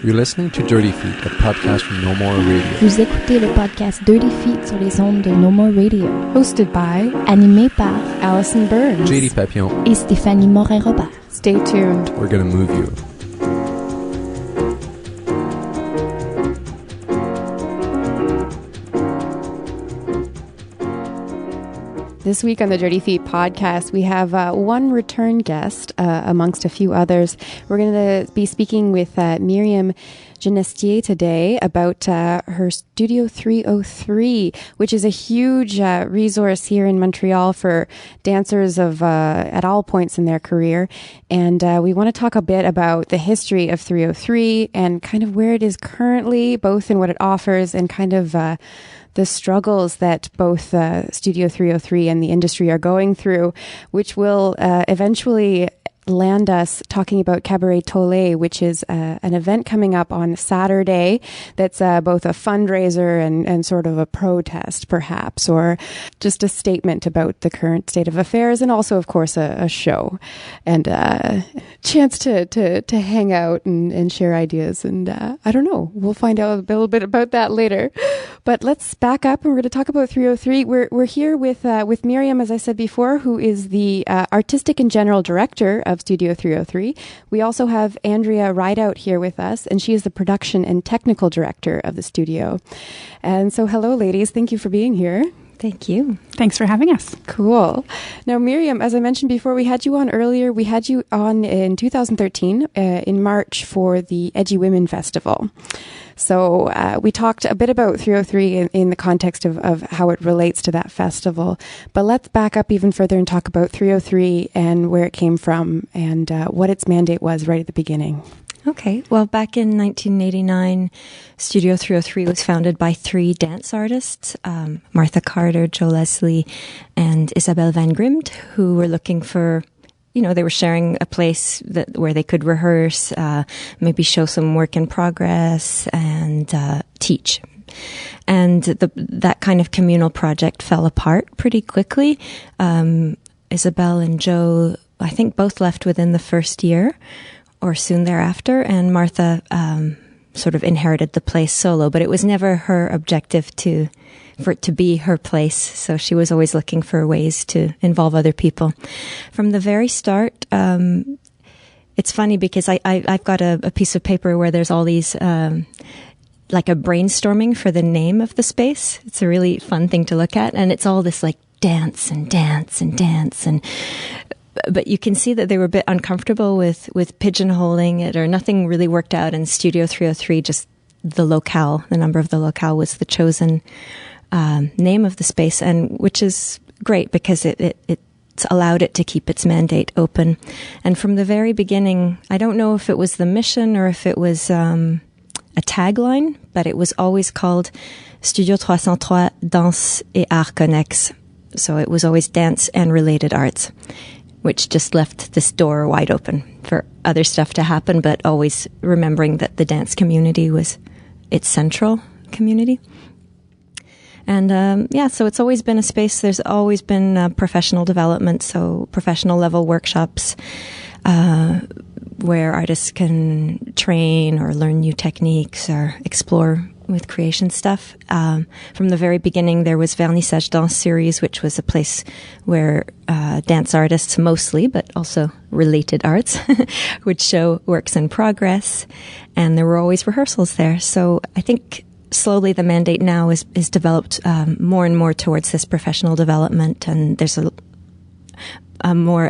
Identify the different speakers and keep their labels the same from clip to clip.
Speaker 1: You're listening to Dirty Feet, a podcast from No More Radio.
Speaker 2: Vous écoutez le podcast Dirty Feet sur les ondes de No More Radio.
Speaker 3: Hosted by,
Speaker 2: animé par
Speaker 3: Allison Burns,
Speaker 1: JD Papillon,
Speaker 2: et Stéphanie Morin-Robert.
Speaker 3: Stay tuned.
Speaker 1: We're gonna move you.
Speaker 3: This week on the Dirty Feet podcast, we have one return guest amongst a few others. We're going to be speaking with Miriam Ginestier today about her Studio 303, which is a huge resource here in Montreal for dancers of at all points in their career. And we want to talk a bit about the history of 303 and kind of where it is currently, both in what it offers and kind of the struggles that both Studio 303 and the industry are going through, which will eventually land us talking about Cabaret Tollé, which is an event coming up on Saturday that's both a fundraiser and sort of a protest, perhaps, or just a statement about the current state of affairs, and also, of course, a show and a chance to hang out and share ideas. And I don't know, we'll find out a little bit about that later. But let's back up, and we're going to talk about 303. We're here with Miriam, as I said before, who is the artistic and general director of Studio 303. We also have Andrea Rideout here with us, and she is the production and technical director of the studio. And so, hello, ladies. Thank you for being here.
Speaker 4: Thank you.
Speaker 5: Thanks for having us.
Speaker 3: Cool. Now, Miriam, as I mentioned before, we had you on earlier. We had you on in 2013, in March, for the Edgy Women Festival. So we talked a bit about 303 in the context of how it relates to that festival. But let's back up even further and talk about 303 and where it came from and what its mandate was right at the beginning.
Speaker 4: Okay. Well, back in 1989, Studio 303 was founded by three dance artists, Martha Carter, Joe Leslie, and Isabelle Van Grimt, who were looking for, they were sharing a place where they could rehearse, maybe show some work in progress, and teach. And that kind of communal project fell apart pretty quickly. Isabelle and Joe, I think, both left within the first year or soon thereafter, and Martha sort of inherited the place solo, but it was never her objective for it to be her place, so she was always looking for ways to involve other people. From the very start, it's funny because I've got a piece of paper where there's all these like a brainstorming for the name of the space. It's a really fun thing to look at, and it's all this like dance and dance and dance and but you can see that they were a bit uncomfortable with pigeonholing it, or nothing really worked out. And Studio 303, just the number of the locale was the chosen name of the space, and which is great because it's allowed it to keep its mandate open. And from the very beginning, I don't know if it was the mission or if it was a tagline, but it was always called Studio 303 Danse et Arts Connexes. So it was always dance and related arts, which just left this door wide open for other stuff to happen, but always remembering that the dance community was its central community. And so it's always been a space. There's always been professional development, so professional level workshops where artists can train or learn new techniques or explore with creation stuff. From the very beginning, there was Vernissage Dance Series, which was a place where dance artists mostly, but also related arts, would show works in progress. And there were always rehearsals there. So I think slowly the mandate now is developed more and more towards this professional development. And there's a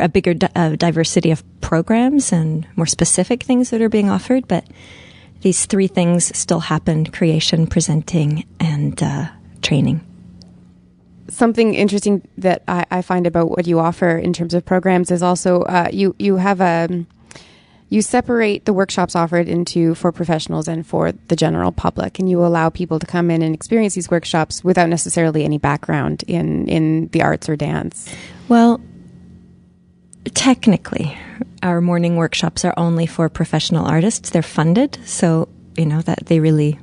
Speaker 4: bigger diversity of programs and more specific things that are being offered. But these three things still happen: creation, presenting, and training.
Speaker 3: Something interesting that I find about what you offer in terms of programs is also you have you separate the workshops offered into for professionals and for the general public, and you allow people to come in and experience these workshops without necessarily any background in the arts or dance.
Speaker 4: Well, technically, our morning workshops are only for professional artists. They're funded, so that they really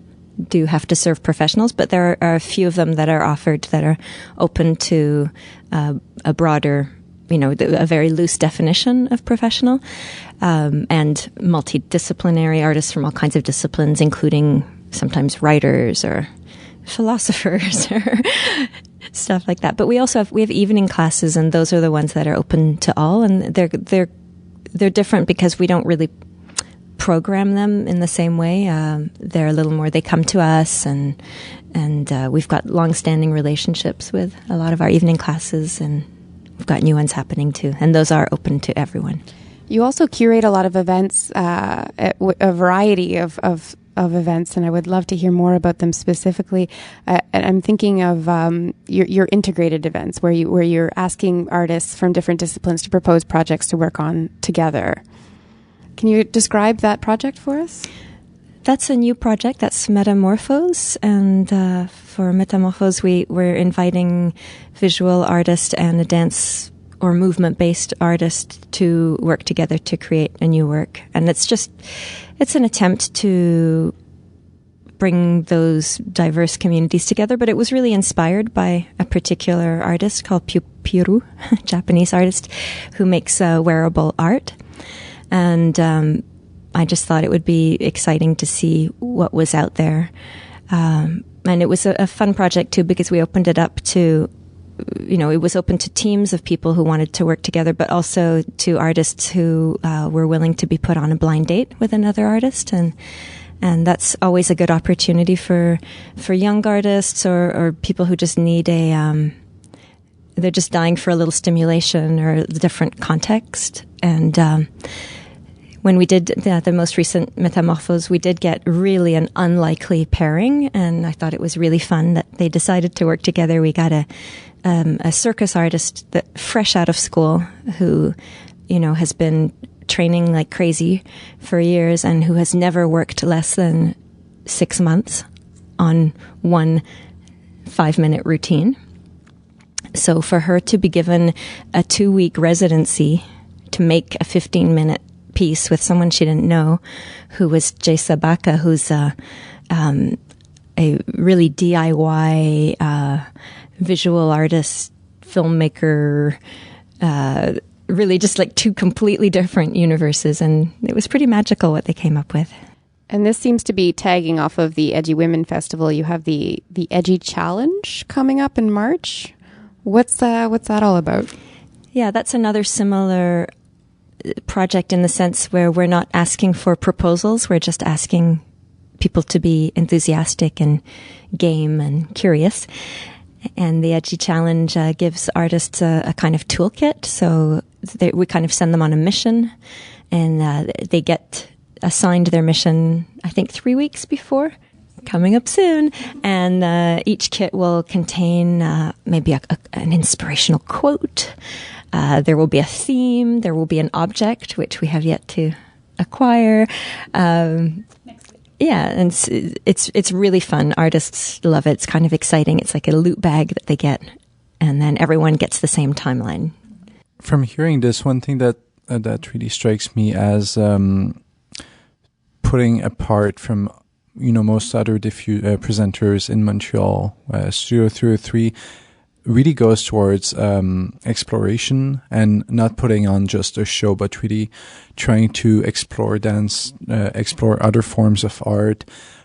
Speaker 4: do have to serve professionals, but there are a few of them that are offered that are open to a broader a very loose definition of professional, and multidisciplinary artists from all kinds of disciplines, including sometimes writers or philosophers or stuff like that. But we have evening classes, and those are the ones that are open to all, and they're different because we don't really program them in the same way. They're a little more, they come to us, and we've got long-standing relationships with a lot of our evening classes, and we've got new ones happening too, and those are open to everyone.
Speaker 3: You also curate a lot of events, a variety of events, and I would love to hear more about them specifically. And I'm thinking of your integrated events, where you're asking artists from different disciplines to propose projects to work on together. Can you describe that project for us?
Speaker 4: That's a new project. That's Metamorphose. And for Metamorphose, we're inviting visual artist and a dance or movement-based artist to work together to create a new work. And it's an attempt to bring those diverse communities together, but it was really inspired by a particular artist called Piru, Japanese artist, who makes wearable art. And I just thought it would be exciting to see what was out there. And it was a fun project too, because we opened it up to, it was open to teams of people who wanted to work together, but also to artists who were willing to be put on a blind date with another artist. And that's always a good opportunity for young artists or people who just need they're just dying for a little stimulation or a different context. And when we did the most recent Metamorphose, we did get really an unlikely pairing, and I thought it was really fun that they decided to work together. We got a circus artist that fresh out of school who, has been training like crazy for years and who has never worked less than 6 months on one 5-minute routine. So for her to be given a 2-week residency to make a 15-minute piece with someone she didn't know, who was Jay Sabaka, who's a really DIY visual artist, filmmaker, really just like two completely different universes. And it was pretty magical what they came up with.
Speaker 3: And this seems to be tagging off of the Edgy Women Festival. You have the Edgy Challenge coming up in March. What's that all about?
Speaker 4: Yeah, that's another similar project in the sense where we're not asking for proposals. We're just asking people to be enthusiastic and game and curious. And the Edgy Challenge gives artists a kind of toolkit. So we kind of send them on a mission, and they get assigned their mission, I think 3 weeks before. Coming up soon. And each kit will contain maybe an inspirational quote. There will be a theme. There will be an object, which we have yet to acquire. Yeah, and it's really fun. Artists love it. It's kind of exciting. It's like a loot bag that they get, and then everyone gets the same timeline.
Speaker 1: From hearing this, one thing that really strikes me as putting apart from most other presenters in Montreal, Studio 303 really goes towards exploration and not putting on just a show, but really trying to explore dance, explore other forms of art.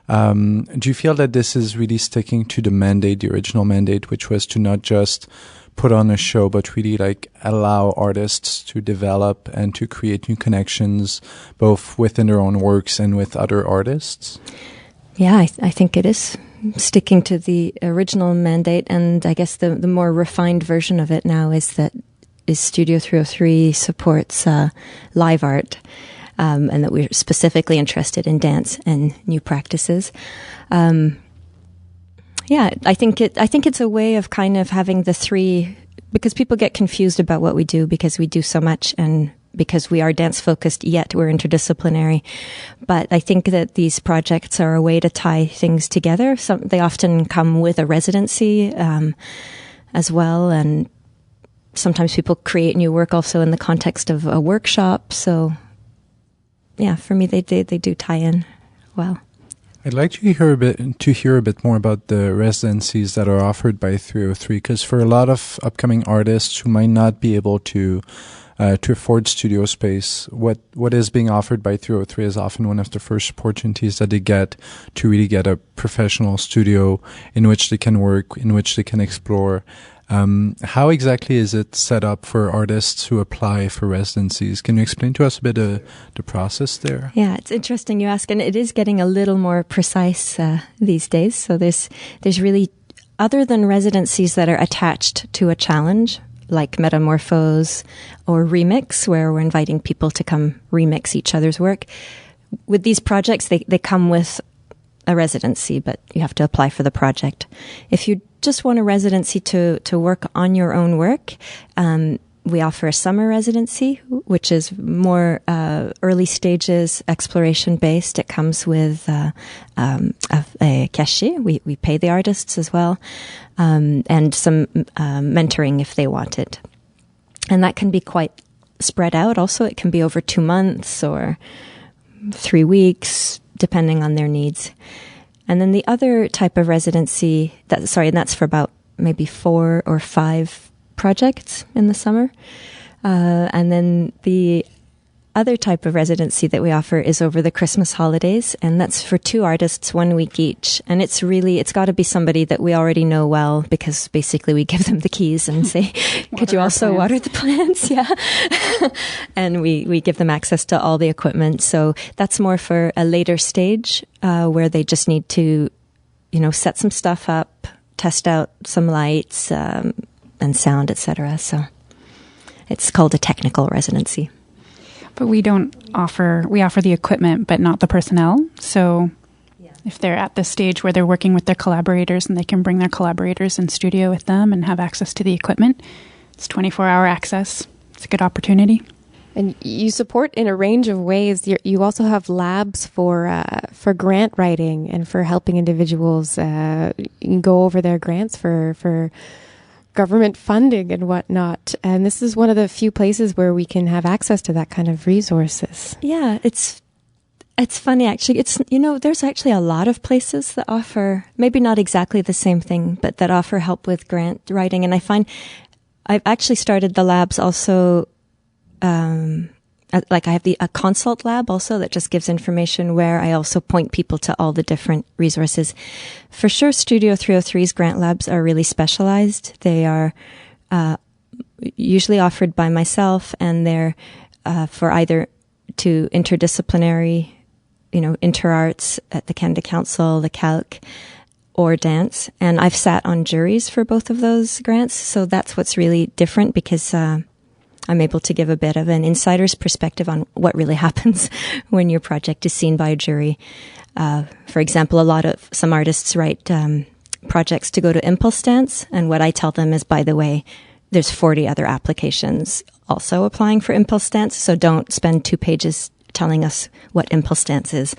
Speaker 1: Do you feel that this is really sticking to the mandate, the original mandate, which was to not just put on a show, but really like allow artists to develop and to create new connections, both within their own works and with other artists?
Speaker 4: Yeah, I think it is sticking to the original mandate, and I guess the more refined version of it now is Studio 303 supports live art, and that we're specifically interested in dance and new practices. Yeah, I think it's a way of kind of having the three, because people get confused about what we do because we do so much and because we are dance focused, yet we're interdisciplinary. But I think that these projects are a way to tie things together. They often come with a residency as well, and sometimes people create new work also in the context of a workshop. So yeah, for me, they do tie in well.
Speaker 1: I'd like to hear a bit more about the residencies that are offered by 303, because for a lot of upcoming artists who might not be able to afford studio space, what is being offered by 303 is often one of the first opportunities that they get to really get a professional studio in which they can work, in which they can explore. How exactly is it set up for artists who apply for residencies? Can you explain to us a bit the process there?
Speaker 4: Yeah, it's interesting you ask, and it is getting a little more precise these days. So there's really, other than residencies that are attached to a challenge, like Metamorphose or Remix, where we're inviting people to come remix each other's work. With these projects, they come with a residency, but you have to apply for the project. If you just want a residency to work on your own work, we offer a summer residency, which is more early stages, exploration based. It comes with a cachet. We pay the artists as well, and some mentoring if they want it. And that can be quite spread out. Also, it can be over 2 months or 3 weeks, depending on their needs. And then the other type of residency, that's for about maybe 4 or 5 projects in the summer. And then the other type of residency that we offer is over the Christmas holidays, and that's for 2 artists, 1 week each. And it's got to be somebody that we already know well, because basically we give them the keys and say, could you also water the plants? Yeah. And we give them access to all the equipment. So that's more for a later stage, where they just need to, set some stuff up, test out some lights, and sound, etc. So it's called a technical residency.
Speaker 5: But we offer the equipment, but not the personnel. So if they're at the stage where they're working with their collaborators and they can bring their collaborators in studio with them and have access to the equipment, it's 24-hour access. It's a good opportunity.
Speaker 3: And you support in a range of ways. You also have labs for grant writing and for helping individuals go over their grants for government funding and whatnot. And this is one of the few places where we can have access to that kind of resources.
Speaker 4: Yeah, it's funny actually. There's actually a lot of places that offer, maybe not exactly the same thing, but that offer help with grant writing. And I find I've actually started the labs also, I have a consult lab also that just gives information, where I also point people to all the different resources. For sure, Studio 303's grant labs are really specialized. They are usually offered by myself, and they're for either to interdisciplinary, interarts at the Canada Council, the Calc, or dance. And I've sat on juries for both of those grants, so that's what's really different, because I'm able to give a bit of an insider's perspective on what really happens when your project is seen by a jury. For example, some artists write projects to go to Impulse Dance, and what I tell them is, by the way, there's 40 other applications also applying for Impulse Dance, so don't spend 2 pages telling us what Impulse Dance is.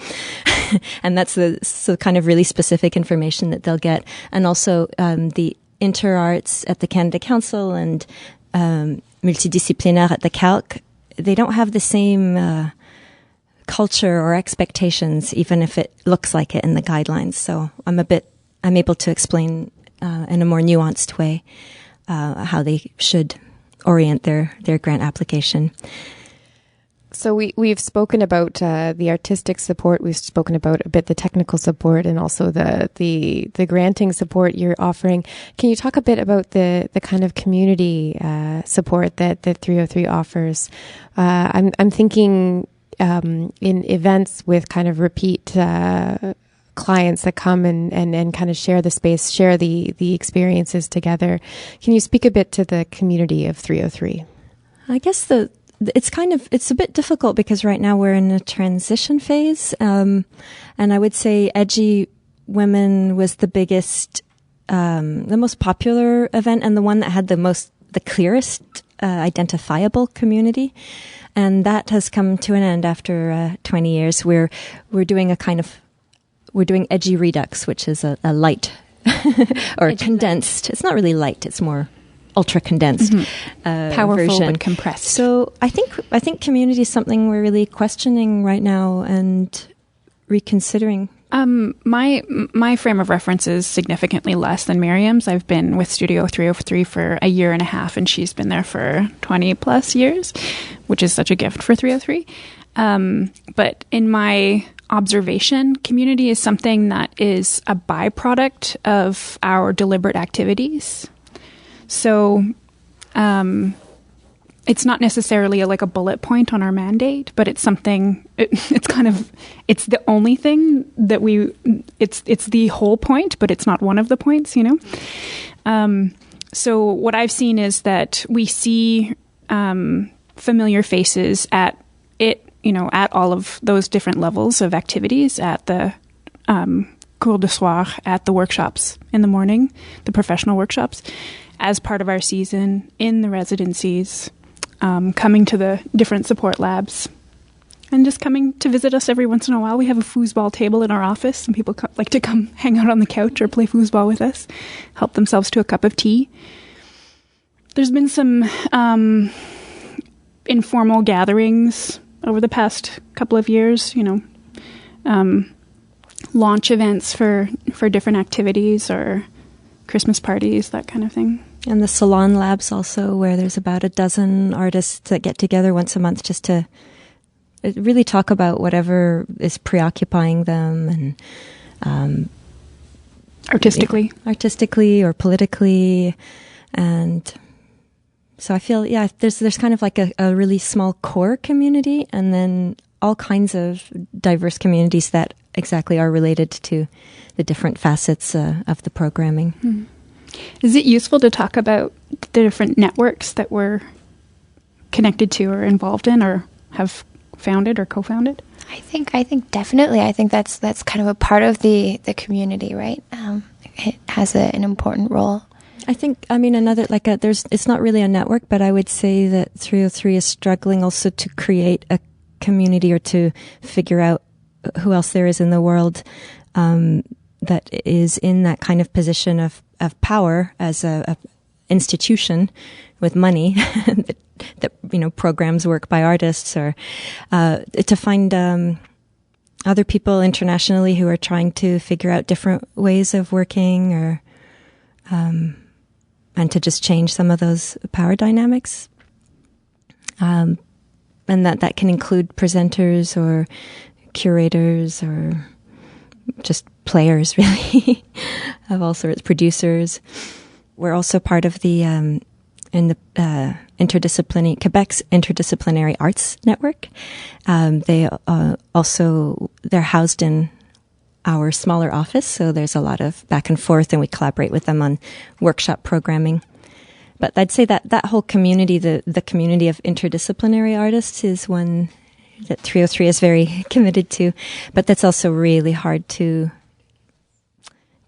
Speaker 4: And that's the kind of really specific information that they'll get. And also the interarts at the Canada Council and multidisciplinaire at the Calc, they don't have the same culture or expectations, even if it looks like it in the guidelines. So I'm able to explain in a more nuanced way how they should orient their grant application.
Speaker 3: So we've spoken about the artistic support. We've spoken about a bit the technical support and also the granting support you're offering. Can you talk a bit about the kind of community support that 303 offers? I'm thinking in events with kind of repeat clients that come and kind of share the space, share the experiences together. Can you speak a bit to the community of 303?
Speaker 4: I guess it's a bit difficult, because right now we're in a transition phase. And I would say Edgy Women was the biggest, the most popular event, and the one that had the clearest identifiable community. And that has come to an end after 20 years. We're doing we're doing Edgy Redux, which is a light or condensed. Light. It's not really light. It's more ultra condensed,
Speaker 5: powerful
Speaker 4: version.
Speaker 5: And compressed.
Speaker 4: So I think community is something we're really questioning right now and reconsidering,
Speaker 5: My frame of reference is significantly less than Miriam's. I've been with Studio 303 for a year and a half, and she's been there for 20 plus years, which is such a gift for 303. But in my observation, community is something that is a byproduct of our deliberate activities. So it's not necessarily like a bullet point on our mandate, but it's something, it's the only thing that it's the whole point, but it's not one of the points, you know? So what I've seen is that we see familiar faces at all of those different levels of activities, at the cours de soir, at the workshops in the morning, the professional workshops, as part of our season, in the residencies, coming to the different support labs, and just coming to visit us every once in a while. We have a foosball table in our office, and people like to come hang out on the couch or play foosball with us, help themselves to a cup of tea. There's been some informal gatherings over the past couple of years, launch events for different activities or Christmas parties, that kind of thing.
Speaker 4: And the salon labs also, where there's about a dozen artists that get together once a month just to really talk about whatever is preoccupying them, and artistically or politically. And so I feel, there's kind of like a really small core community, and then all kinds of diverse communities that exactly are related to the different facets of the programming.
Speaker 5: Mm. Is it useful to talk about the different networks that we're connected to or involved in or have founded or co-founded?
Speaker 6: I think definitely. I think that's kind of a part of the community, right? It has an important role.
Speaker 4: I think, it's not really a network, but I would say that 303 is struggling also to create a community or to figure out who else there is in the world that is in that kind of position of power as a institution with money that programs work by artists, or to find other people internationally who are trying to figure out different ways of working, or and to just change some of those power dynamics, and that can include presenters or curators or just players, really, of all sorts, producers. We're also part of the Quebec's Interdisciplinary Arts Network. They're housed in our smaller office, so there's a lot of back and forth, and we collaborate with them on workshop programming. But I'd say that whole community, the community of interdisciplinary artists, is one that 303 is very committed to, but that's also really hard to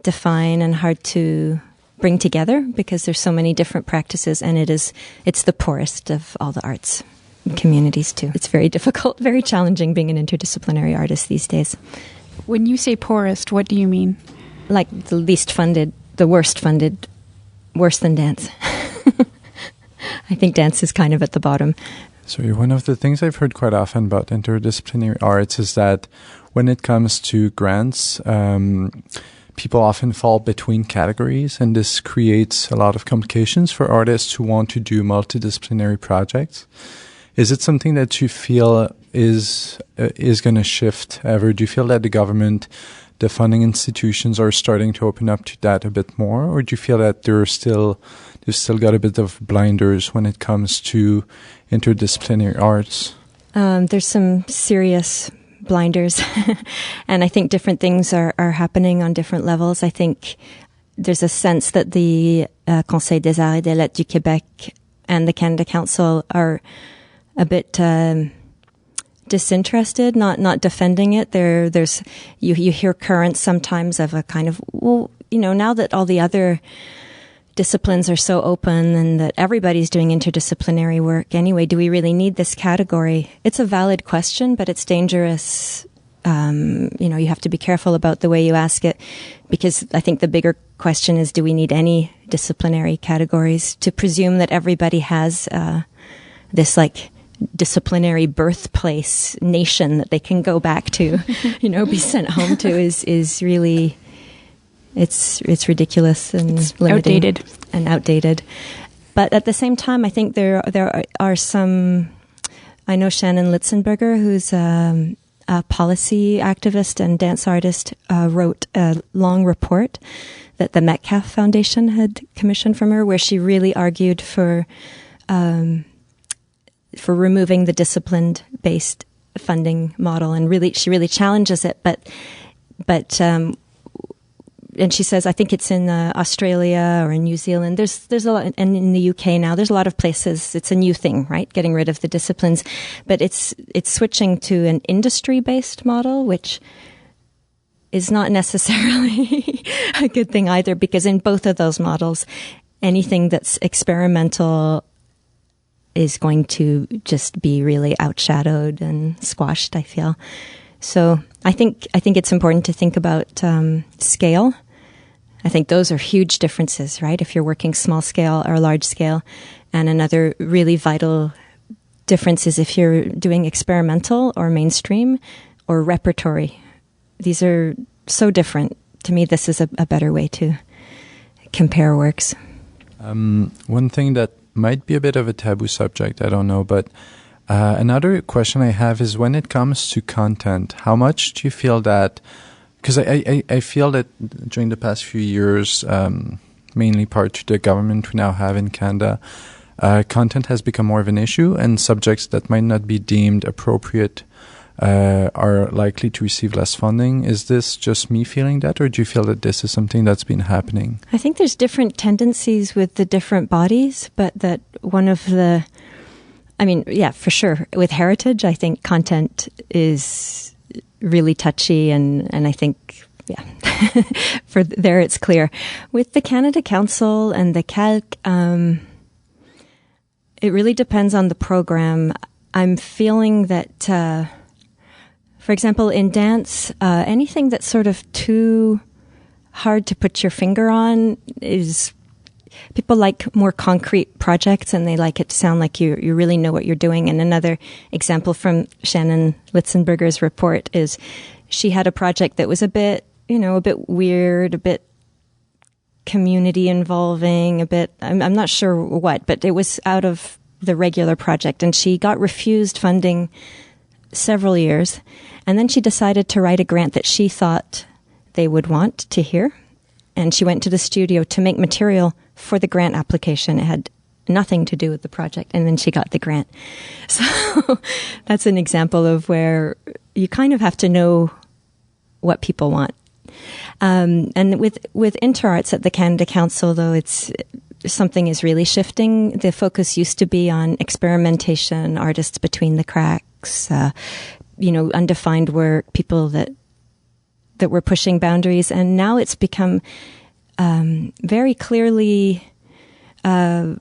Speaker 4: define and hard to bring together because there's so many different practices, and it's the poorest of all the arts communities too. It's very difficult, very challenging being an interdisciplinary artist these days.
Speaker 5: When you say poorest, what do you mean?
Speaker 4: Like the least funded, the worst funded, worse than dance. I think dance is kind of at the bottom.
Speaker 1: So one of the things I've heard quite often about interdisciplinary arts is that when it comes to grants, people often fall between categories, and this creates a lot of complications for artists who want to do multidisciplinary projects. Is it something that you feel is going to shift ever? Do you feel that the government, the funding institutions are starting to open up to that a bit more, or do you feel that they've still got a bit of blinders when it comes to interdisciplinary arts?
Speaker 4: There's some serious blinders, and I think different things are happening on different levels. I think there's a sense that the Conseil des Arts et des Lettres du Québec and the Canada Council are a bit disinterested, not defending it. There's you hear currents sometimes of a kind of, now that all the other disciplines are so open and that everybody's doing interdisciplinary work anyway, do we really need this category? It's a valid question, but it's dangerous. You have to be careful about the way you ask it, because I think the bigger question is, do we need any disciplinary categories? To presume that everybody has this disciplinary birthplace nation that they can go back to, be sent home to is really, it's ridiculous and
Speaker 5: it's
Speaker 4: limiting outdated. But at the same time, I think there are some. I know Shannon Litzenberger, who's a policy activist and dance artist, wrote a long report that the Metcalf Foundation had commissioned from her, where she really argued for removing the discipline-based funding model, and she really challenges it. But and she says, I think it's in Australia or in New Zealand. There's a lot, and in the UK now, there's a lot of places. It's a new thing, right? Getting rid of the disciplines, but it's switching to an industry-based model, which is not necessarily a good thing either, because in both of those models, anything that's experimental is going to just be really outshadowed and squashed, I feel. So I think it's important to think about scale. I think those are huge differences, right? If you're working small scale or large scale. And another really vital difference is if you're doing experimental or mainstream or repertory. These are so different. To me, this is a better way to compare works.
Speaker 1: One thing that might be a bit of a taboo subject, I don't know, but another question I have is, when it comes to content, how much do you feel that, because I feel that during the past few years, mainly part to the government we now have in Canada, content has become more of an issue, and subjects that might not be deemed appropriate are likely to receive less funding. Is this just me feeling that, or do you feel that this is something that's been happening?
Speaker 4: I think there's different tendencies with the different bodies, but that one of the, for sure. With heritage, I think content is really touchy, and I think, for there it's clear. With the Canada Council and the Calc, it really depends on the program. I'm feeling that, for example, in dance, anything that's sort of too hard to put your finger on is, people like more concrete projects, and they like it to sound like you really know what you're doing. And another example from Shannon Litzenberger's report is she had a project that was a bit weird, a bit community involving, a bit, I'm not sure what, but it was out of the regular project, and she got refused funding several years. And then she decided to write a grant that she thought they would want to hear. And she went to the studio to make material for the grant application. It had nothing to do with the project. And then she got the grant. So that's an example of where you kind of have to know what people want. And with InterArts at the Canada Council, though, something is really shifting. The focus used to be on experimentation, artists between the cracks, undefined work, people that were pushing boundaries, and now it's become very clearly, that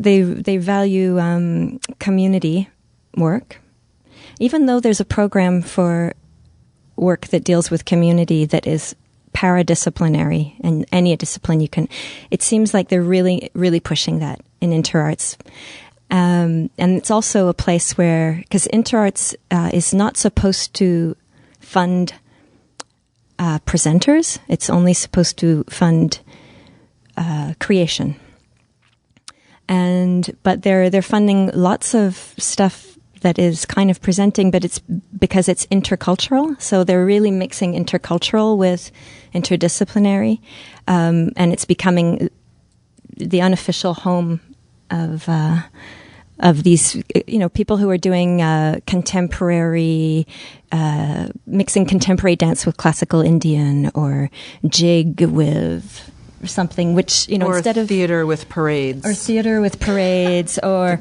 Speaker 4: they value community work, even though there's a program for work that deals with community that is paradisciplinary, and any discipline you can. It seems like they're really, really pushing that in InterArts. And it's also a place where, because InterArts is not supposed to fund presenters, it's only supposed to fund creation. But they're funding lots of stuff that is kind of presenting, but it's because it's intercultural. So they're really mixing intercultural with interdisciplinary, and it's becoming the unofficial home of these, people who are doing contemporary, mixing contemporary dance with classical Indian, or jig with something, which,
Speaker 7: or
Speaker 4: instead of
Speaker 7: theater with parades.
Speaker 4: Or theater with parades, or...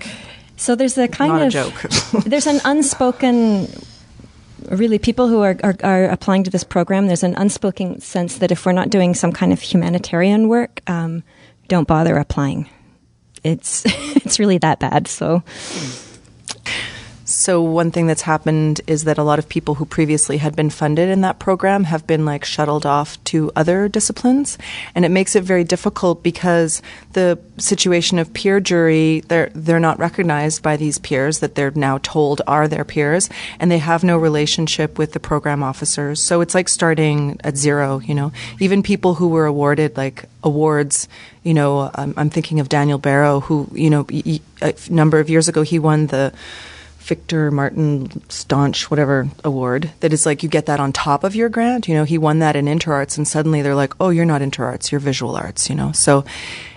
Speaker 4: So there's a kind
Speaker 7: Not
Speaker 4: of...
Speaker 7: a joke.
Speaker 4: There's an unspoken... Really, people who are applying to this program, there's an unspoken sense that if we're not doing some kind of humanitarian work, don't bother applying. It's really that bad, so...
Speaker 7: So one thing that's happened is that a lot of people who previously had been funded in that program have been like shuttled off to other disciplines. And it makes it very difficult because the situation of peer jury, they're not recognized by these peers that they're now told are their peers, and they have no relationship with the program officers. So it's like starting at zero, Even people who were awarded like awards, I'm thinking of Daniel Barrow, who, a number of years ago, he won the Victor Martin Staunch, whatever award, that is like you get that on top of your grant. He won that in interarts, and suddenly they're like, oh, you're not interarts, you're visual arts, So,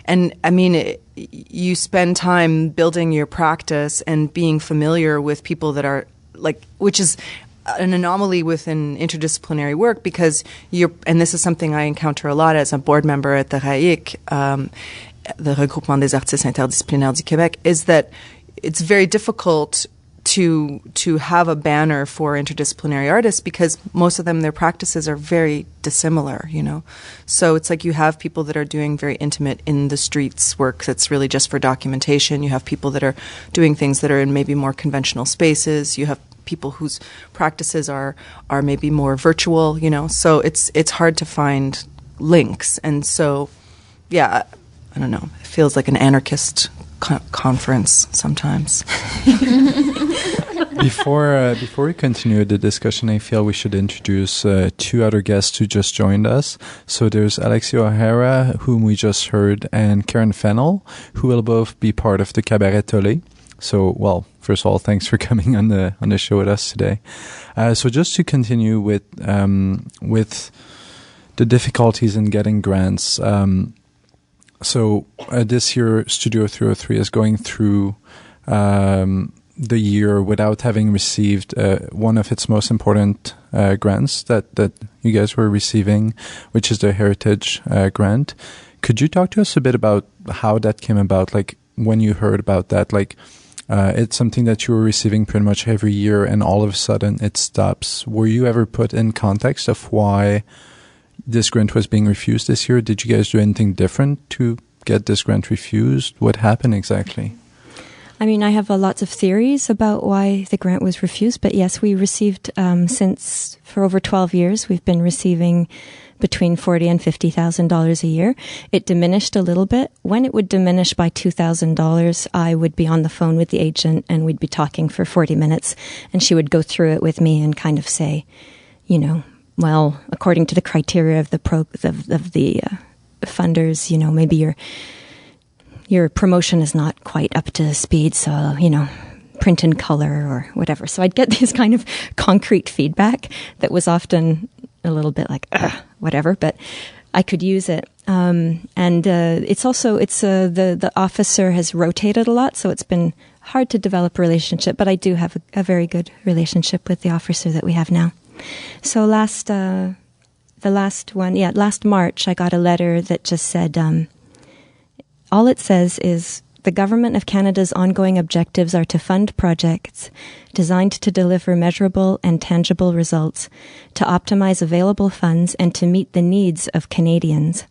Speaker 7: and I mean, you spend time building your practice and being familiar with people that are like, which is an anomaly within interdisciplinary work because and this is something I encounter a lot as a board member at the RAIC, the Regroupement des Artistes Interdisciplinaires du Québec, is that it's very difficult to have a banner for interdisciplinary artists because most of them, their practices are very dissimilar, So it's like you have people that are doing very intimate in the streets work that's really just for documentation. You have people that are doing things that are in maybe more conventional spaces. You have people whose practices are maybe more virtual, So it's hard to find links. And so, yeah, I don't know. It feels like an anarchist conference sometimes.
Speaker 1: Before we continue the discussion, I feel we should introduce two other guests who just joined us. So there's Alexia O'Hara, whom we just heard, and Karen Fennell, who will both be part of the Cabaret Tollé. So, well, first of all, thanks for coming on the show with us today. So just to continue with the difficulties in getting grants. So this year, Studio 303 is going through the year without having received one of its most important grants that you guys were receiving, which is the Heritage Grant. Could you talk to us a bit about how that came about? Like when you heard about that, like it's something that you were receiving pretty much every year and all of a sudden it stops. Were you ever put in context of why this grant was being refused this year? Did you guys do anything different to get this grant refused? What happened exactly?
Speaker 4: I mean, I have lots of theories about why the grant was refused, but yes, we received, for over 12 years, we've been receiving between $40,000 and $50,000 a year. It diminished a little bit. When it would diminish by $2,000, I would be on the phone with the agent and we'd be talking for 40 minutes and she would go through it with me and kind of say, well, according to the criteria of the funders, maybe your promotion is not quite up to speed, so, print in color or whatever. So I'd get this kind of concrete feedback that was often a little bit like, whatever, but I could use it. And it's also, the officer has rotated a lot, so it's been hard to develop a relationship, but I do have a very good relationship with the officer that we have now. So last March, I got a letter that just said, all it says is, the Government of Canada's ongoing objectives are to fund projects designed to deliver measurable and tangible results, to optimize available funds, and to meet the needs of Canadians.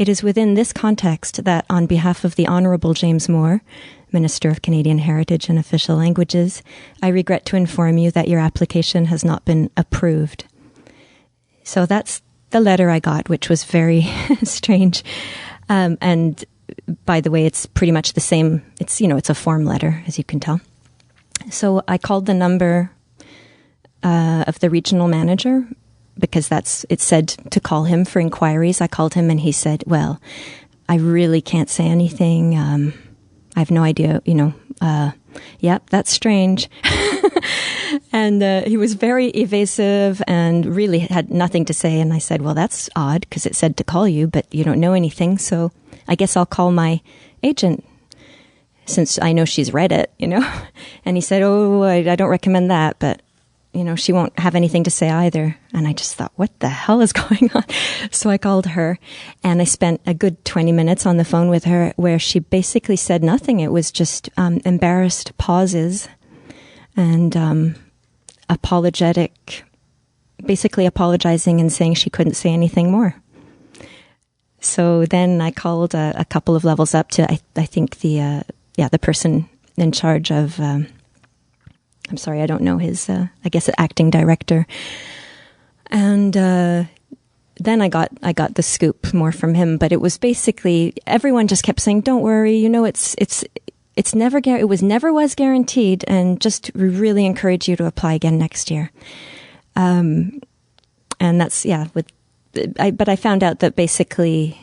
Speaker 4: It is within this context that, on behalf of the Honourable James Moore, Minister of Canadian Heritage and Official Languages, I regret to inform you that your application has not been approved. So that's the letter I got, which was very strange. And by the way, it's pretty much the same. It's, it's a form letter, as you can tell. So I called the number of the regional manager because it said to call him for inquiries. I called him and he said, well, I really can't say anything. I have no idea, yep, that's strange. And he was very evasive and really had nothing to say. And I said, well, that's odd because it said to call you, but you don't know anything. So I guess I'll call my agent since I know she's read it, And he said, oh, I don't recommend that, but, she won't have anything to say either. And I just thought, what the hell is going on? So I called her and I spent a good 20 minutes on the phone with her where she basically said nothing. It was just embarrassed pauses and basically apologizing and saying she couldn't say anything more. So then I called a couple of levels up to, I think the person in charge of I'm sorry, I don't know his, I guess, acting director. And then I got the scoop more from him, but it was basically everyone just kept saying, "Don't worry, you know, it was guaranteed, and just really encourage you to apply again next year." And that's but I found out that basically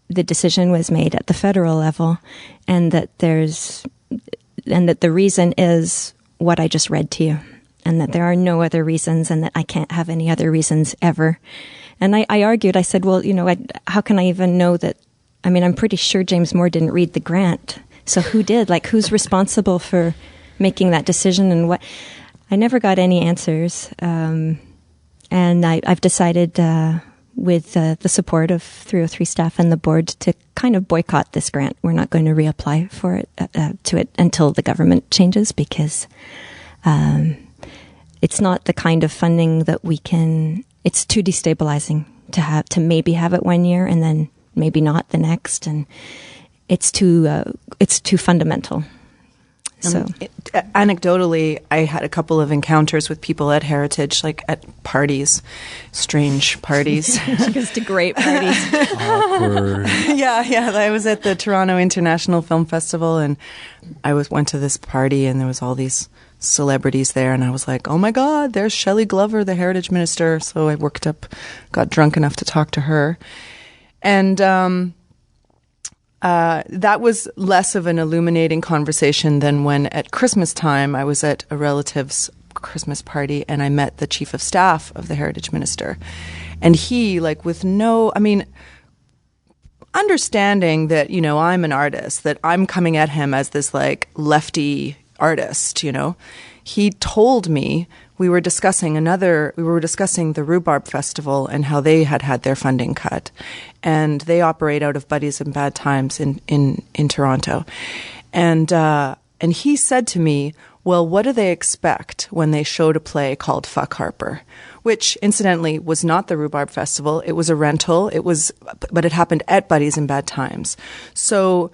Speaker 4: the decision was made at the federal level, and that the reason is what I just read to you, and that there are no other reasons, and that I can't have any other reasons ever. And I argued, I said, well, you know, how can I even know that? I mean, I'm pretty sure James Moore didn't read the grant. So who did? Like, who's responsible for making that decision, and what? I never got any answers. And I've decided, with the support of 303 staff and the board, to kind of boycott this grant. We're not going to reapply for it to it until the government changes, because it's not the kind of funding that we can. It's too destabilizing to maybe have it 1 year and then maybe not the next, and it's too fundamental. So,
Speaker 7: anecdotally, I had a couple of encounters with people at Heritage, like at parties, strange parties.
Speaker 4: She goes to great parties.
Speaker 1: Awkward.
Speaker 7: Yeah. I was at the Toronto International Film Festival, and I went to this party, and there was all these celebrities there, and I was like, oh my God, there's Shelley Glover, the Heritage Minister. So I got drunk enough to talk to her. And that was less of an illuminating conversation than when at Christmas time I was at a relative's Christmas party, and I met the chief of staff of the Heritage Minister. And he, like, understanding that, you know, I'm an artist, that I'm coming at him as this, like, lefty artist, you know. He told me we were discussing the Rhubarb Festival and how they had their funding cut, and they operate out of Buddies in Bad Times in Toronto, and he said to me, well, what do they expect when they showed a play called Fuck Harper, which incidentally was not the Rhubarb Festival. It was a rental. But it happened at Buddies in Bad Times. So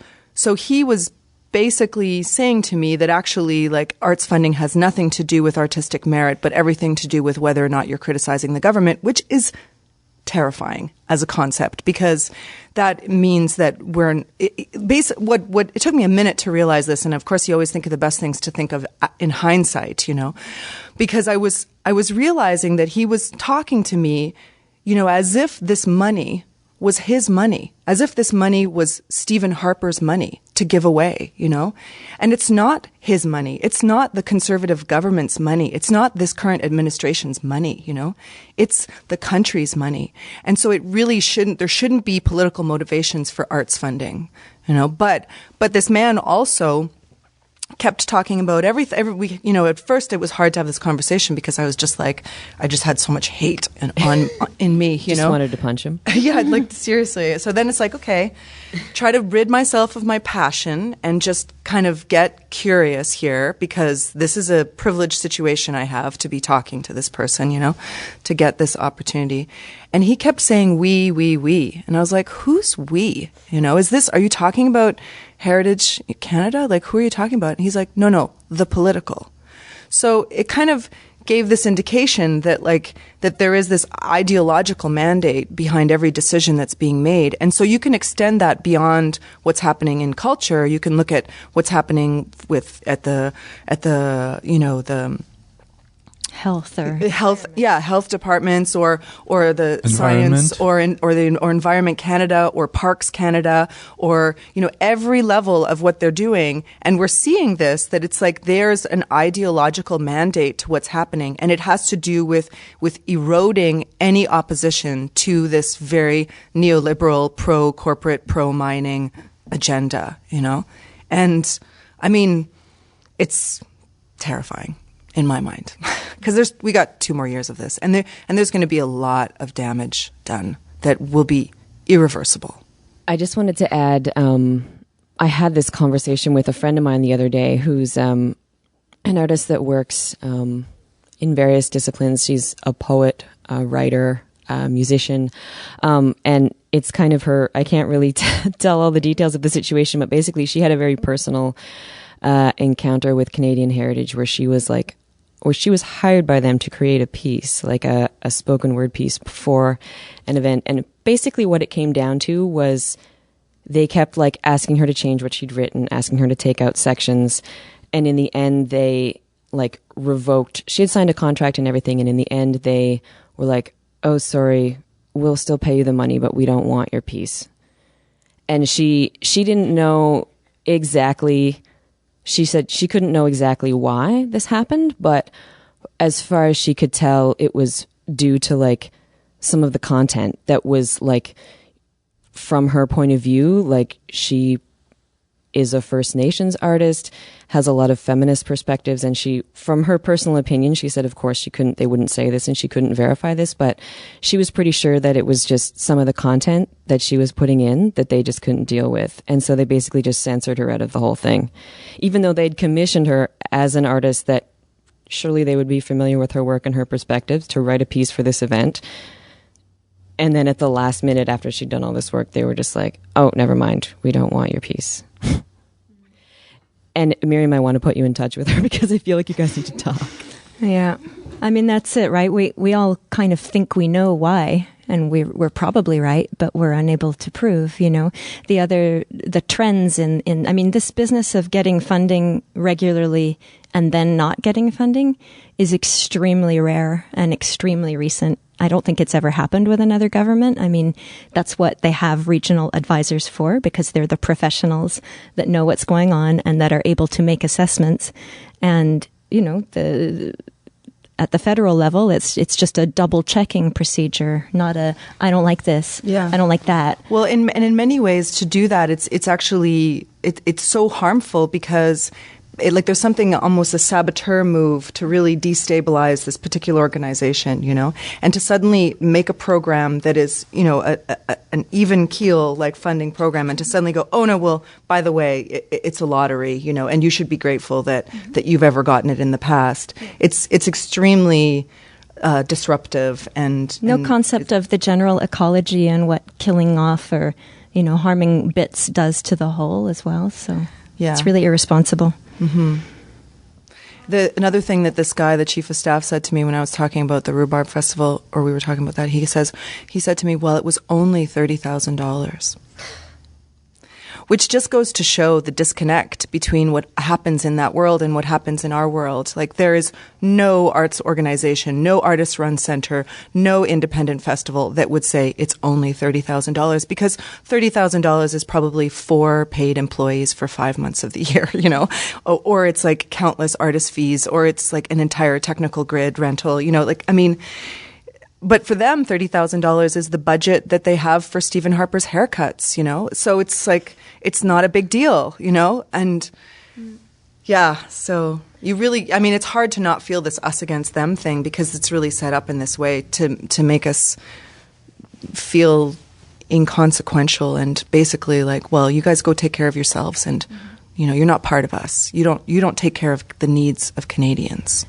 Speaker 7: he was basically saying to me that actually, like, arts funding has nothing to do with artistic merit, but everything to do with whether or not you're criticizing the government, which is terrifying as a concept, because that means that it took me a minute to realize this. And of course, you always think of the best things to think of in hindsight, you know, because I was realizing that he was talking to me, you know, as if this money was his money, as if this money was Stephen Harper's money to give away, you know? And it's not his money. It's not the conservative government's money. It's not this current administration's money, you know? It's the country's money. And so there shouldn't be political motivations for arts funding, you know? But this man also kept talking about everything. You know, at first it was hard to have this conversation because I was just like, I just had so much hate in me, you know.
Speaker 8: Just wanted to punch him.
Speaker 7: Yeah, like, seriously. So then it's like, okay, try to rid myself of my passion and just kind of get curious here, because this is a privileged situation I have to be talking to this person, you know, to get this opportunity. And he kept saying, we. And I was like, who's we? You know, are you talking about Heritage Canada? Like, who are you talking about? And he's like, no, the political. So it kind of gave this indication that, like, that there is this ideological mandate behind every decision that's being made. And so you can extend that beyond what's happening in culture. You can look at what's happening at the
Speaker 4: health
Speaker 7: departments or the science or Environment Canada or Parks Canada, or, you know, every level of what they're doing. And we're seeing this, that it's like there's an ideological mandate to what's happening, and it has to do with eroding any opposition to this very neoliberal, pro-corporate, pro-mining agenda, you know? And I mean, it's terrifying in my mind, because we got 2 more years of this, and there's going to be a lot of damage done that will be irreversible.
Speaker 8: I just wanted to add, I had this conversation with a friend of mine the other day who's an artist that works in various disciplines. She's a poet, a writer, a musician, and it's kind of her. I can't really tell all the details of the situation, but basically she had a very personal encounter with Canadian Heritage where she was like, or she was hired by them to create a piece, like a spoken word piece before an event. And basically what it came down to was they kept like asking her to change what she'd written, asking her to take out sections. And in the end, they like revoked, she had signed a contract and everything. And in the end, they were like, oh, sorry, we'll still pay you the money, but we don't want your piece. And she didn't know exactly, she said she couldn't know exactly why this happened, but as far as she could tell, it was due to like some of the content that was like, from her point of view, like she is a First Nations artist, has a lot of feminist perspectives, and she, from her personal opinion, she said, of course, they wouldn't say this and she couldn't verify this, but she was pretty sure that it was just some of the content that she was putting in that they just couldn't deal with. And so they basically just censored her out of the whole thing. Even though they'd commissioned her as an artist that surely they would be familiar with her work and her perspectives to write a piece for this event. And then at the last minute after she'd done all this work, they were just like, oh, never mind. We don't want your piece. And Miriam, I want to put you in touch with her because I feel like you guys need to talk.
Speaker 4: Yeah. I mean, that's it, right? We all kind of think we know why, and we're probably right, but we're unable to prove, you know. The trends in I mean, this business of getting funding regularly and then not getting funding is extremely rare and extremely recent. I don't think it's ever happened with another government. I mean, that's what they have regional advisors for, because they're the professionals that know what's going on and that are able to make assessments. And, you know, at the federal level, it's just a double checking procedure, not a, I don't like this. Yeah. I don't like that.
Speaker 7: Well, in many ways to do that, it's actually, it's so harmful because there's something, almost a saboteur move to really destabilize this particular organization, you know, and to suddenly make a program that is, you know, an even keel like funding program, and to suddenly go, oh no, well, by the way, it's a lottery, you know, and you should be grateful that you've ever gotten it in the past. It's extremely disruptive and
Speaker 4: no concept of the general ecology and what killing off or, you know, harming bits does to the whole as well. So yeah, it's really irresponsible.
Speaker 7: Mm-hmm. Another thing that this guy, the chief of staff, said to me when I was talking about the Rhubarb Festival, or we were talking about that, he said to me, well, it was only $30,000. Which just goes to show the disconnect between what happens in that world and what happens in our world. Like, there is no arts organization, no artist-run center, no independent festival that would say it's only $30,000, because $30,000 is probably 4 paid employees for 5 months of the year, you know, or it's like countless artist fees, or it's like an entire technical grid rental, you know, like, I mean, but for them, $30,000 is the budget that they have for Stephen Harper's haircuts, you know? So it's like, it's not a big deal, you know? And yeah, so you really, I mean, it's hard to not feel this us against them thing, because it's really set up in this way to make us feel inconsequential and basically like, well, you guys go take care of yourselves, and you know, you're not part of us. You don't take care of the needs of Canadians.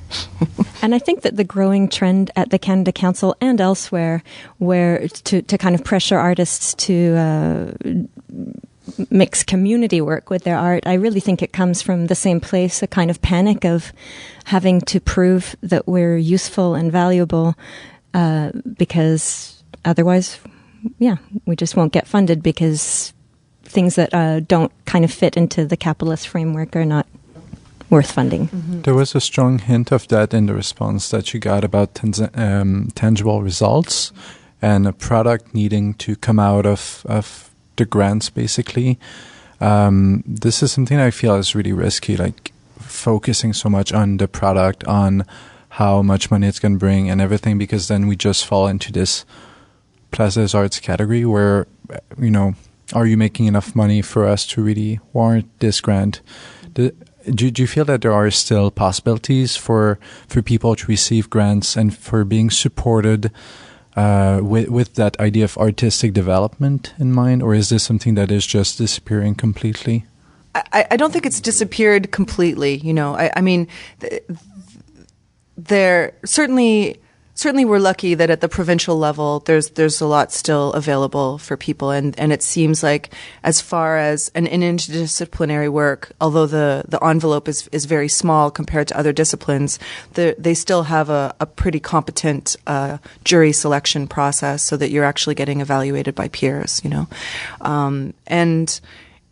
Speaker 4: And I think that the growing trend at the Canada Council and elsewhere, where to kind of pressure artists to mix community work with their art, I really think it comes from the same place, a kind of panic of having to prove that we're useful and valuable, because otherwise, yeah, we just won't get funded, because things that don't kind of fit into the capitalist framework are not worth funding.
Speaker 1: Mm-hmm. There was a strong hint of that in the response that you got about tangible results and a product needing to come out of the grants, basically. This is something I feel is really risky, like focusing so much on the product, on how much money it's going to bring and everything, because then we just fall into this Plaza des Arts category where, you know, are you making enough money for us to really warrant this grant? Do you feel that there are still possibilities for people to receive grants and for being supported with that idea of artistic development in mind? Or is this something that is just disappearing completely?
Speaker 7: I don't think it's disappeared completely. You know, I mean, there certainly certainly we're lucky that at the provincial level, there's a lot still available for people. And it seems like as far as an interdisciplinary work, although the envelope is very small compared to other disciplines, they still have a pretty competent jury selection process so that you're actually getting evaluated by peers,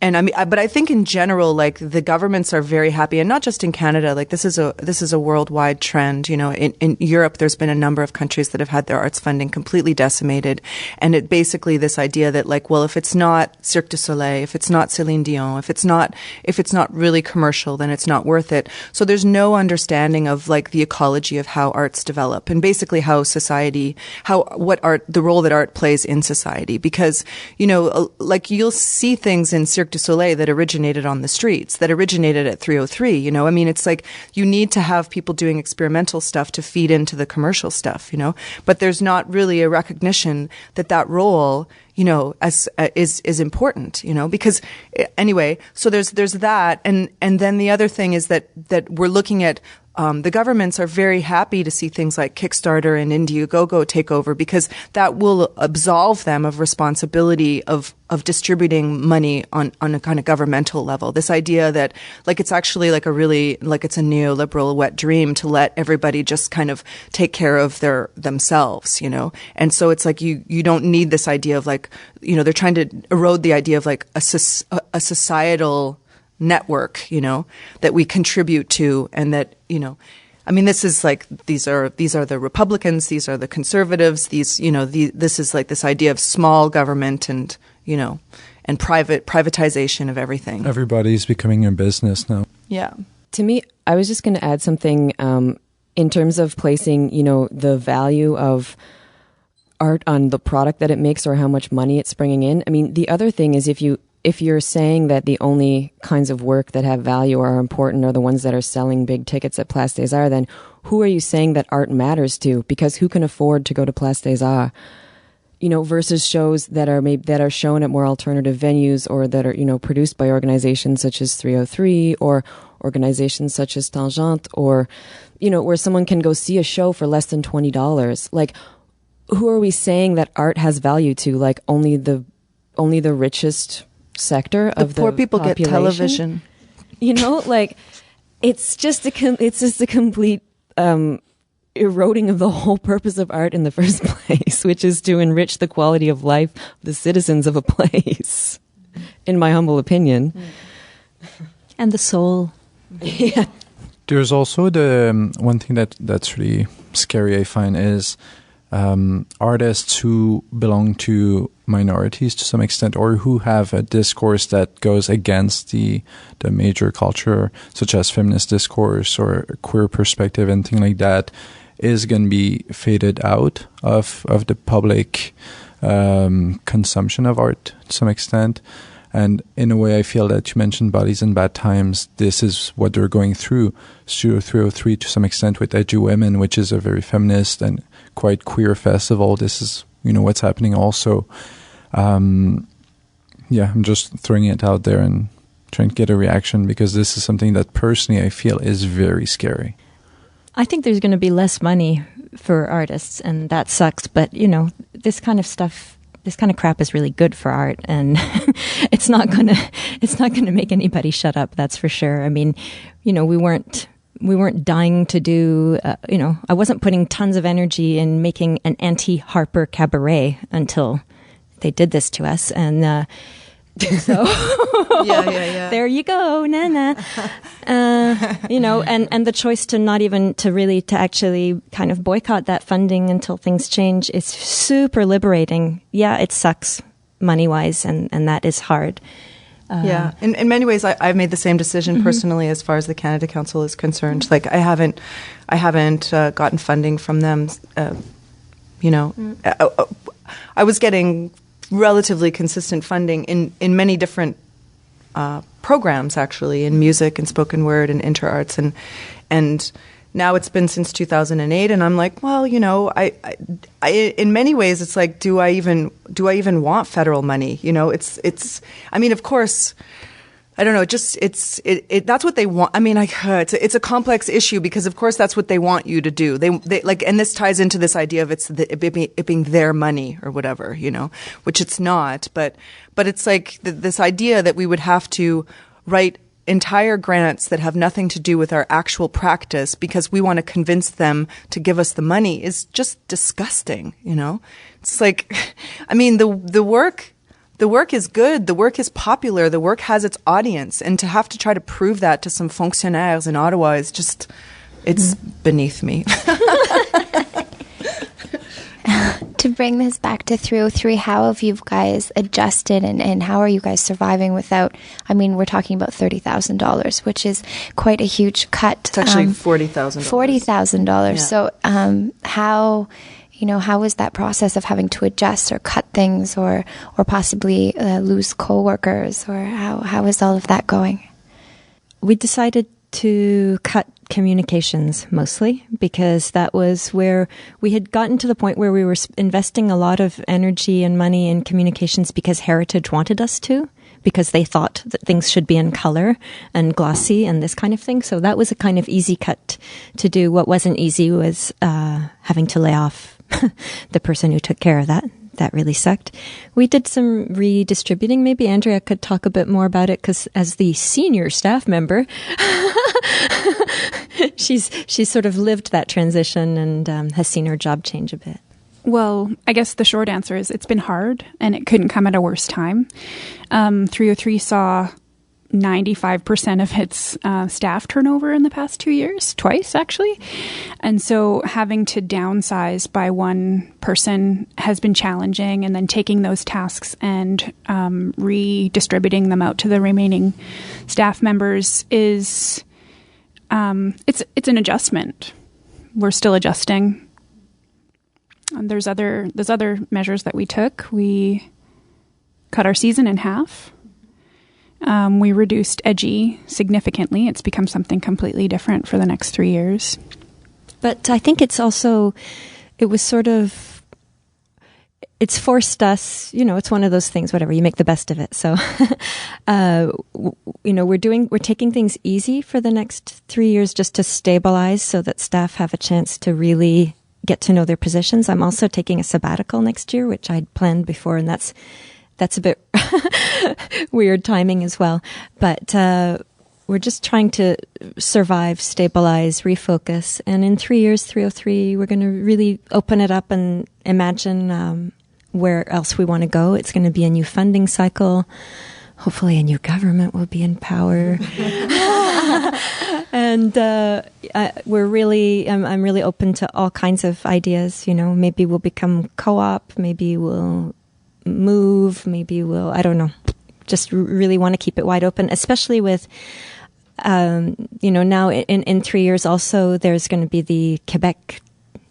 Speaker 7: And I mean, but I think in general, like the governments are very happy, and not just in Canada. Like this is a worldwide trend. In Europe, there's been a number of countries that have had their arts funding completely decimated, and it basically this idea that like, well, if it's not Cirque du Soleil, if it's not Céline Dion, if it's not really commercial, then it's not worth it. So there's no understanding of like the ecology of how arts develop, and basically how society, the role that art plays in society, because like you'll see things in Cirque du Soleil that originated on the streets, that originated at 303, I mean, it's like you need to have people doing experimental stuff to feed into the commercial stuff, but there's not really a recognition that role, is important, because anyway, so there's that. And then the other thing is that we're looking at the governments are very happy to see things like Kickstarter and Indiegogo take over, because that will absolve them of responsibility of distributing money on a kind of governmental level. This idea that like it's actually like it's a neoliberal wet dream to let everybody just kind of take care of themselves, And so it's like you don't need this idea of like, they're trying to erode the idea of like a societal network, that we contribute to, and that, I mean, this is like, these are the Republicans, these are the conservatives, this is like this idea of small government and, and privatization of everything.
Speaker 1: Everybody's becoming a business now.
Speaker 7: Yeah.
Speaker 8: To me, I was just going to add something, in terms of placing, the value of art on the product that it makes or how much money it's bringing in. I mean, the other thing is if you're saying that the only kinds of work that have value or are important are the ones that are selling big tickets at Place des Arts, then who are you saying that art matters to? Because who can afford to go to Place des Arts? Versus shows that are shown at more alternative venues, or that are, produced by organizations such as 303 or organizations such as Tangente, or, where someone can go see a show for less than $20. Like, who are we saying that art has value to? Like, only the richest sector of the
Speaker 7: poor people
Speaker 8: population?
Speaker 7: Get television.
Speaker 8: Like it's just a complete eroding of the whole purpose of art in the first place, which is to enrich the quality of life of the citizens of a place, in my humble opinion.
Speaker 4: And the soul.
Speaker 8: Yeah.
Speaker 1: There's also the one thing that's really scary, I find, is artists who belong to minorities to some extent, or who have a discourse that goes against the major culture, such as feminist discourse or queer perspective and things like that, is going to be faded out of the public consumption of art to some extent. And in a way, I feel that you mentioned Bodies in Bad Times. This is what they're going through. Studio 303 to some extent with Edgy Women, which is a very feminist and quite queer festival. This is, what's happening also. I'm just throwing it out there and trying to get a reaction, because this is something that personally I feel is very scary.
Speaker 4: I think there's going to be less money for artists, and that sucks. But, this kind of stuff, this kind of crap is really good for art, and it's not gonna make anybody shut up. That's for sure. I mean, we weren't dying to do, I wasn't putting tons of energy in making an anti-Harper cabaret until they did this to us. And so
Speaker 7: yeah.
Speaker 4: There you go, and the choice to actually kind of boycott that funding until things change is super liberating. Yeah, it sucks money-wise, and that is hard.
Speaker 7: Yeah, in many ways, I've made the same decision personally as far as the Canada Council is concerned. Like, I haven't gotten funding from them. I was getting relatively consistent funding in many different programs, actually, in music and spoken word and interarts, and now it's been since 2008, and I'm like, well, I in many ways it's like, do I even want federal money? It's I mean, of course, I don't know. That's what they want. I mean, it's a complex issue because, of course, that's what they want you to do. They like, and this ties into this idea of it being their money or whatever, which it's not. But it's like this idea that we would have to write entire grants that have nothing to do with our actual practice because we want to convince them to give us the money is just disgusting. It's like, I mean, the work is good. The work is popular. The work has its audience. And to have to try to prove that to some fonctionnaires in Ottawa is just, it's beneath me.
Speaker 6: To bring this back to 303, how have you guys adjusted and how are you guys surviving without, I mean, we're talking about $30,000, which is quite a huge cut.
Speaker 7: It's actually $40,000.
Speaker 6: $40,000.
Speaker 7: Yeah.
Speaker 6: So how was that process of having to adjust or cut things or possibly lose coworkers, or how is all of that going?
Speaker 4: We decided to cut communications mostly because that was where we had gotten to the point where we were investing a lot of energy and money in communications because Heritage wanted us to, because they thought that things should be in color and glossy and this kind of thing. So that was a kind of easy cut to do. What wasn't easy was having to lay off the person who took care of that. That really sucked. We did some redistributing. Maybe Andrea could talk a bit more about it because as the senior staff member, she's sort of lived that transition and has seen her job change a bit.
Speaker 5: Well, I guess the short answer is it's been hard and it couldn't come at a worse time. 303 saw 95% of its staff turnover in the past 2 years, twice actually. And so having to downsize by one person has been challenging, and then taking those tasks and redistributing them out to the remaining staff members is it's an adjustment. We're still adjusting. And there's other measures that we took. We cut our season in half. We reduced EDGI significantly. It's become something completely different for the next 3 years.
Speaker 4: But I think it's forced us, it's one of those things, whatever, you make the best of it. So, we're taking things easy for the next 3 years just to stabilize so that staff have a chance to really get to know their positions. I'm also taking a sabbatical next year, which I'd planned before, and that's a bit weird timing as well. But we're just trying to survive, stabilize, refocus. And in 3 years, 303, we're going to really open it up and imagine where else we want to go. It's going to be a new funding cycle. Hopefully a new government will be in power. And we're really, I'm really open to all kinds of ideas. Maybe we'll become co-op. Maybe we'll move, I don't know, just really want to keep it wide open, especially with, now in 3 years also there's going to be the Quebec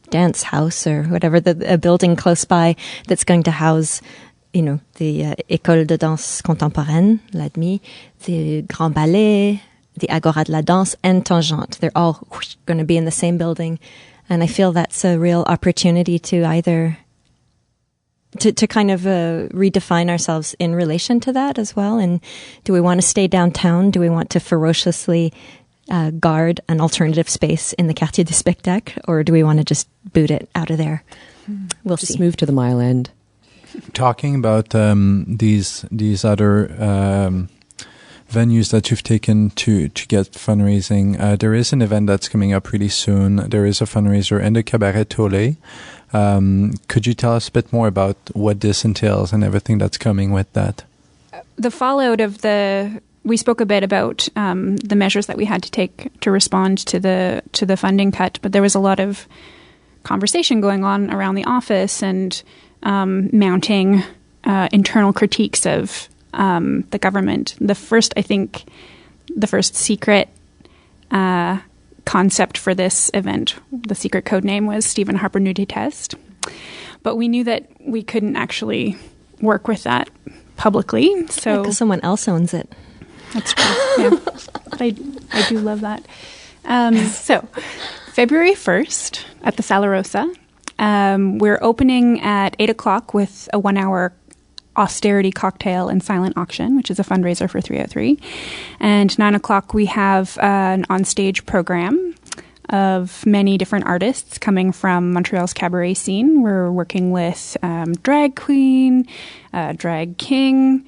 Speaker 4: Dance House or whatever, a building close by that's going to house, the École de Danse Contemporaine, l'ADMI, the Grand Ballet, the Agora de la Danse, and Tangente. They're all going to be in the same building. And I feel that's a real opportunity to either to kind of redefine ourselves in relation to that as well. And do we want to stay downtown? Do we want to ferociously guard an alternative space in the Quartier du Spectacle? Or do we want to just boot it out of there? We'll
Speaker 8: just
Speaker 4: see.
Speaker 8: Move to the Mile End.
Speaker 1: Talking about these other venues that you've taken to get fundraising, there is an event that's coming up really soon. There is a fundraiser in the Cabaret Tollé. Could you tell us a bit more about what this entails and everything that's coming with that?
Speaker 5: The fallout of we spoke a bit about the measures that we had to take to respond to the funding cut, but there was a lot of conversation going on around the office and mounting internal critiques of the government. The first secret concept for this event, the secret code name was Stephen Harper Nous Déteste. But we knew that we couldn't actually work with that publicly. So
Speaker 4: because someone else owns it.
Speaker 5: That's true. Yeah. But I do love that. So February 1st at the Sala Rosa, we're opening at 8 o'clock with a 1 hour austerity cocktail and silent auction, which is a fundraiser for 303. And 9 o'clock, we have an on-stage program of many different artists coming from Montreal's cabaret scene. We're working with drag queen, drag king,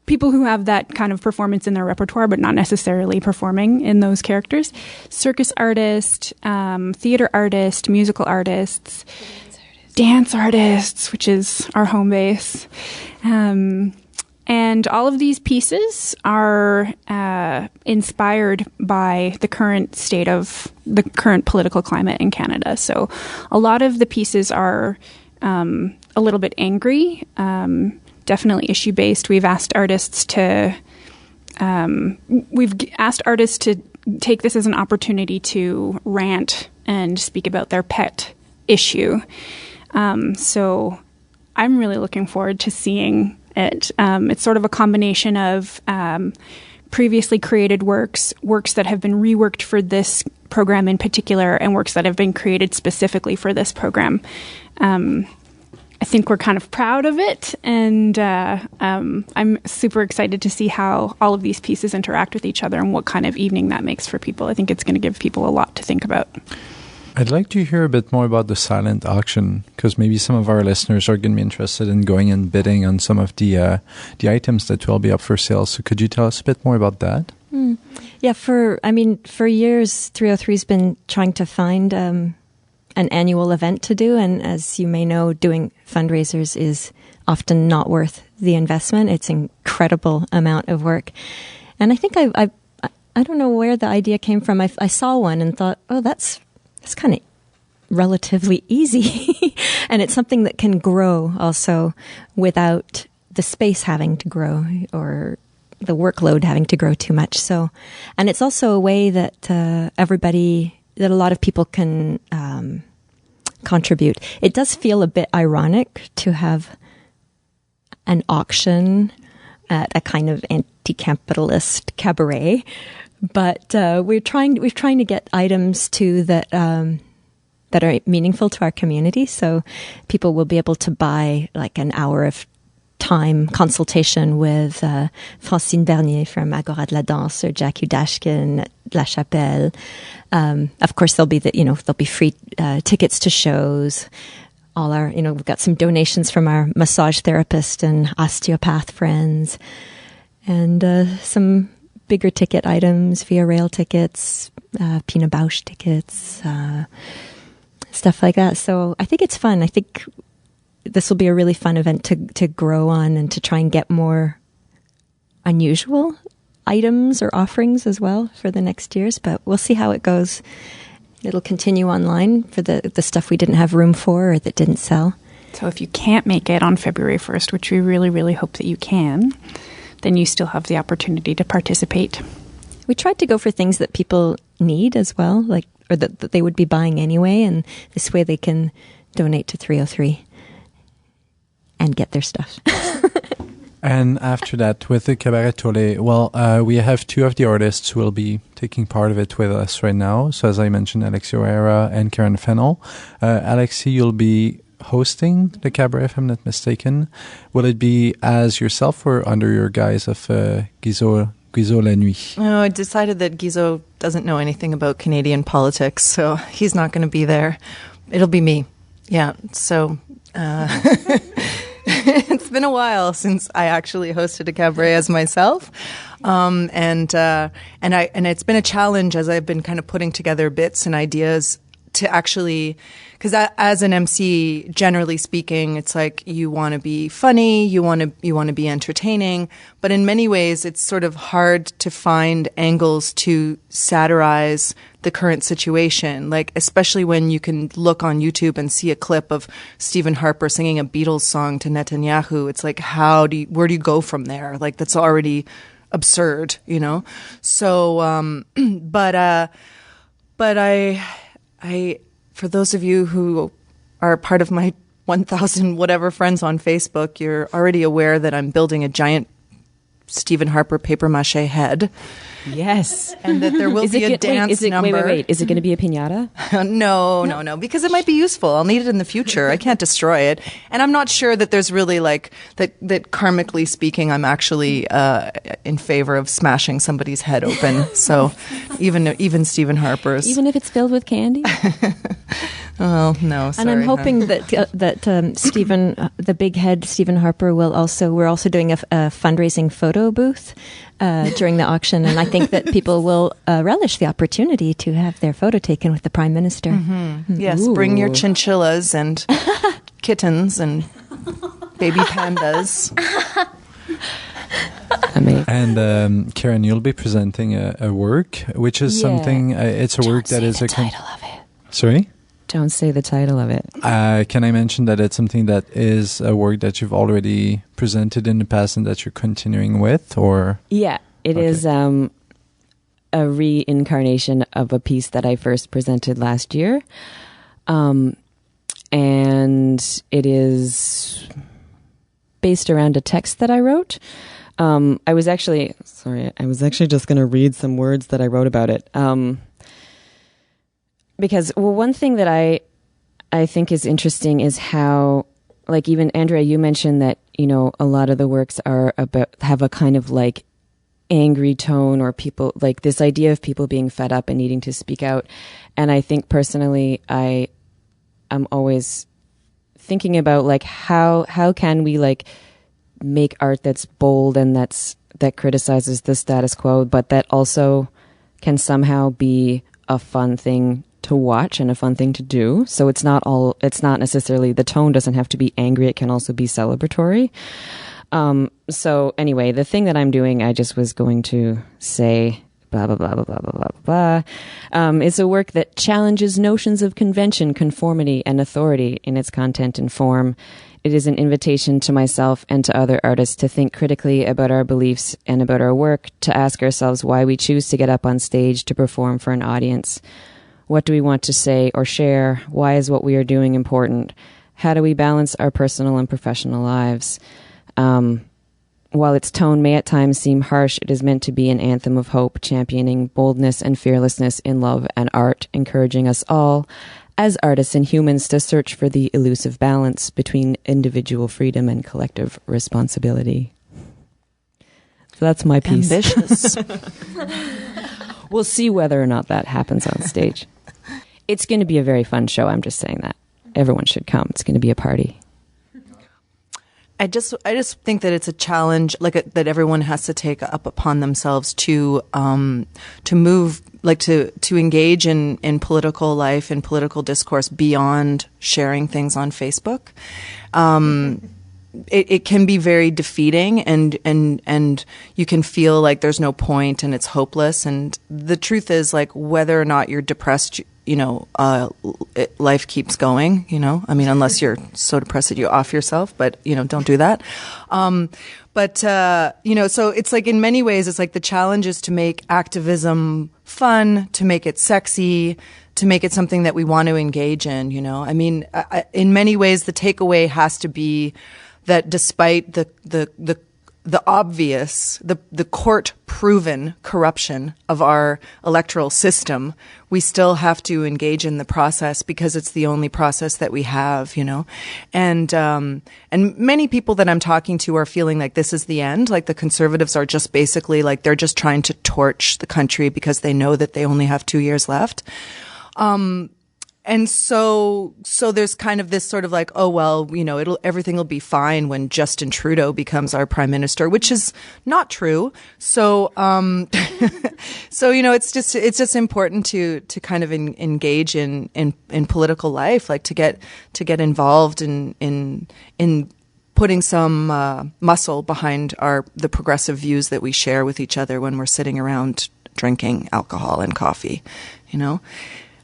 Speaker 5: people who have that kind of performance in their repertoire, but not necessarily performing in those characters. Circus artist, theater artist, musical artists, dance artists, which is our home base. And all of these pieces are inspired by the current state of the current political climate in Canada. So a lot of the pieces are a little bit angry, definitely issue-based. We've asked artists to take this as an opportunity to rant and speak about their pet issue. So I'm really looking forward to seeing it. It's sort of a combination of previously created works that have been reworked for this program in particular, and works that have been created specifically for this program. I think we're kind of proud of it, and I'm super excited to see how all of these pieces interact with each other and what kind of evening that makes for people. I think it's going to give people a lot to think about.
Speaker 1: I'd like to hear a bit more about the silent auction, because maybe some of our listeners are going to be interested in going and bidding on some of the items that will be up for sale. So could you tell us a bit more about that?
Speaker 4: Yeah, for years, 303's been trying to find an annual event to do. And as you may know, doing fundraisers is often not worth the investment. It's an incredible amount of work. And I think I don't know where the idea came from. I saw one and thought, oh, that's kind of relatively easy. And it's something that can grow also without the space having to grow or the workload having to grow too much. So, and it's also a way that that a lot of people can contribute. It does feel a bit ironic to have an auction at a kind of anti-capitalist cabaret, but we're trying to get items too that are meaningful to our community. So people will be able to buy like an hour of time consultation with Francine Bernier from Agora de la Danse or Jack Udashkin at La Chapelle. Of course, there'll be free tickets to shows. All our, we've got some donations from our massage therapist and osteopath friends, and some bigger ticket items, Via Rail tickets, Pina Bausch tickets, stuff like that. So I think it's fun. I think this will be a really fun event to grow on and to try and get more unusual items or offerings as well for the next years. But we'll see how it goes. It'll continue online for the stuff we didn't have room for or that didn't sell.
Speaker 5: So if you can't make it on February 1st, which we really, really hope that you can, then you still have the opportunity to participate.
Speaker 4: We tried to go for things that people need as well, or that they would be buying anyway, and this way they can donate to 303 and get their stuff.
Speaker 1: And after that, with the Cabaret Tollé, we have two of the artists who will be taking part of it with us right now. So as I mentioned, Alexi O'Hara and Karen Fennell. Alexi, you'll be hosting the cabaret, if I'm not mistaken. Will it be as yourself or under your guise of Guizot La Nuit?
Speaker 7: No, I decided that Guizot doesn't know anything about Canadian politics, so he's not going to be there. It'll be me. Yeah, so it's been a while since I actually hosted a cabaret as myself. And it's been a challenge as I've been kind of putting together bits and ideas to actually, because as an MC, generally speaking, it's like you want to be funny, you want to be entertaining, but in many ways, it's sort of hard to find angles to satirize the current situation. Like, especially when you can look on YouTube and see a clip of Stephen Harper singing a Beatles song to Netanyahu. It's like, where do you go from there? Like, that's already absurd, So, but I, for those of you who are part of my 1,000 whatever friends on Facebook, you're already aware that I'm building a giant Stephen Harper paper mache head.
Speaker 8: Yes.
Speaker 7: And that there will be a dance number.
Speaker 8: Wait. Is it going to be a piñata?
Speaker 7: No, because it might be useful. I'll need it in the future. I can't destroy it. And I'm not sure that there's really like, that karmically speaking, I'm actually in favor of smashing somebody's head open. So even Stephen Harper's.
Speaker 8: Even if it's filled with candy?
Speaker 7: Oh, no, sorry.
Speaker 4: And I'm hoping that Stephen, the big head, Stephen Harper, we're also doing a fundraising photo booth during the auction. And I think that people will relish the opportunity to have their photo taken with the Prime Minister.
Speaker 7: Mm-hmm. Yes, bring your chinchillas and kittens and baby pandas.
Speaker 8: Amazing.
Speaker 1: And Karen, you'll be presenting a work, which is something, it's a work that is a...
Speaker 6: title of it.
Speaker 1: Sorry?
Speaker 8: Don't say the title of it.
Speaker 1: Can I mention that it's something that is a work that you've already presented in the past and that you're continuing with, or?
Speaker 8: Yeah, it is a reincarnation of a piece that I first presented last year. And it is based around a text that I wrote. I was actually just going to read some words that I wrote about it. Because, one thing that I think is interesting is how, like, even Andrea, you mentioned that, a lot of the works have a kind of like angry tone, or people, like this idea of people being fed up and needing to speak out. And I think personally, I'm always thinking about like, how can we like make art that's bold and that criticizes the status quo, but that also can somehow be a fun thing to watch and a fun thing to do. So it's not necessarily, the tone doesn't have to be angry. It can also be celebratory. So anyway, the thing that I'm doing, I just was going to say blah, blah, blah, blah, blah, blah, blah, blah. It's a work that challenges notions of convention, conformity, and authority in its content and form. It is an invitation to myself and to other artists to think critically about our beliefs and about our work, to ask ourselves why we choose to get up on stage to perform for an audience. What do we want to say or share? Why is what we are doing important? How do we balance our personal and professional lives? While its tone may at times seem harsh, it is meant to be an anthem of hope, championing boldness and fearlessness in love and art, encouraging us all, as artists and humans, to search for the elusive balance between individual freedom and collective responsibility. So that's my piece.
Speaker 7: Ambitious.
Speaker 8: We'll see whether or not that happens on stage. It's going to be a very fun show. I'm just saying that. Everyone should come. It's going to be a party.
Speaker 7: I just think that it's a challenge, like that everyone has to take up upon themselves to move, like to engage in political life and political discourse beyond sharing things on Facebook. It can be very defeating, and you can feel like there's no point and it's hopeless. And the truth is, like, whether or not you're depressed, life keeps going, I mean, unless you're so depressed that you off yourself, but, don't do that. So it's like, in many ways, it's like the challenge is to make activism fun, to make it sexy, to make it something that we want to engage in, I mean, in many ways, the takeaway has to be that despite the obvious, the court-proven corruption of our electoral system, we still have to engage in the process because it's the only process that we have, And many people that I'm talking to are feeling like this is the end. Like the conservatives are just basically like they're just trying to torch the country because they know that they only have 2 years left. And so there's kind of this sort of like, oh, well, everything will be fine when Justin Trudeau becomes our prime minister, which is not true. So, it's just important to kind of engage in political life, like to get involved in putting some muscle behind the progressive views that we share with each other when we're sitting around drinking alcohol and coffee,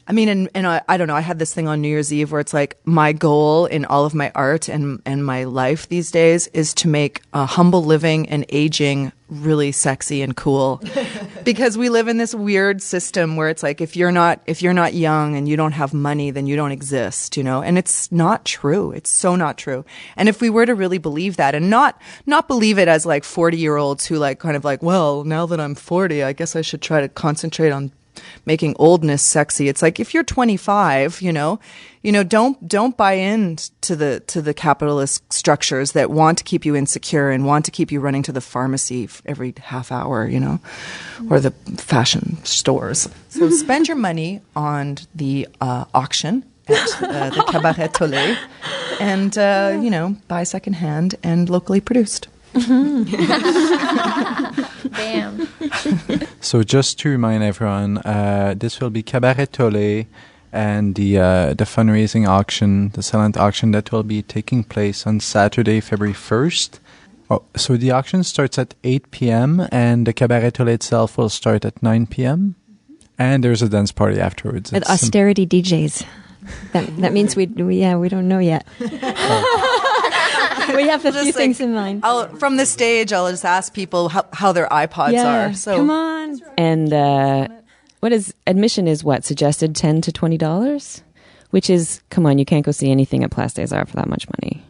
Speaker 7: I mean, and I don't know, I had this thing on New Year's Eve where it's like my goal in all of my art and my life these days is to make humble living and aging really sexy and cool. Because we live in this weird system where it's like if you're not young and you don't have money, then you don't exist, you know? And it's not true. It's so not true. And if we were to really believe that and not believe it as like 40-year-olds who like kind of like, well, now that I'm 40, I guess I should try to concentrate on making oldness sexy. It's like if you're 25, don't buy in to the capitalist structures that want to keep you insecure and want to keep you running to the pharmacy every half hour, or the fashion stores. So spend your money on the auction at the Cabaret Tollé and buy secondhand and locally produced.
Speaker 6: Bam.
Speaker 1: So just to remind everyone, this will be Cabaret Tollé and the fundraising auction, the silent auction that will be taking place on Saturday, February 1st. Oh, so the auction starts at 8 p.m. and the Cabaret Tollé itself will start at 9 p.m. And there's a dance party afterwards.
Speaker 4: With austerity DJs. That means we don't know yet. We have a few things in mind.
Speaker 7: From the stage, I'll just ask people how their iPods are. So
Speaker 4: come on.
Speaker 8: And admission is what? Suggested $10 to $20? Which is, come on, you can't go see anything at Place des Arts for that much money.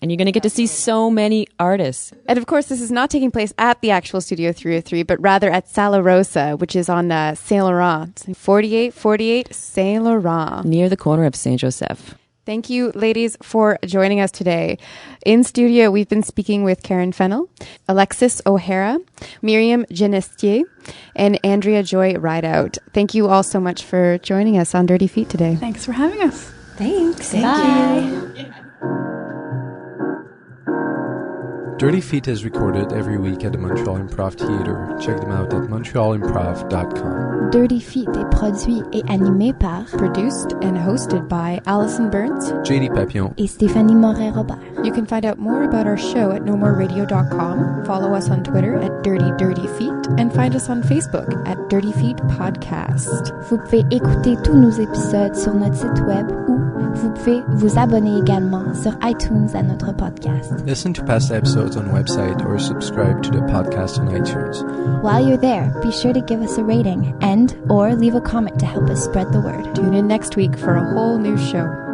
Speaker 8: And you're going to get to see so many artists.
Speaker 3: And of course, this is not taking place at the actual Studio 303, but rather at Sala Rosa, which is on Saint Laurent. 4848 Saint Laurent.
Speaker 8: Near the corner of Saint Joseph.
Speaker 3: Thank you, ladies, for joining us today. In studio, we've been speaking with Karen Fennell, Alexis O'Hara, Miriam Ginestier, and Andrea Joy Rideout. Thank you all so much for joining us on Dirty Feet today.
Speaker 5: Thanks for having us.
Speaker 4: Thanks.
Speaker 6: Bye.
Speaker 1: Dirty Feet is recorded every week at the Montreal Improv Theatre. Check them out at montrealimprov.com.
Speaker 2: Dirty Feet est produit et animé par,
Speaker 3: Produced and hosted by Allison Burns,
Speaker 1: JD Papillon,
Speaker 2: et Stéphanie Moret-Robert.
Speaker 3: You can find out more about our show at nomoreradio.com, follow us on Twitter at Dirty Feet, and find us on Facebook at Dirty Feet Podcast.
Speaker 2: Vous pouvez écouter tous nos épisodes sur notre site web ou vous pouvez vous abonner également sur iTunes à notre podcast.
Speaker 1: Listen to past episodes on website or subscribe to the podcast on iTunes.
Speaker 2: While you're there, be sure to give us a rating and or leave a comment to help us spread the word.
Speaker 3: Tune in next week for a whole new show.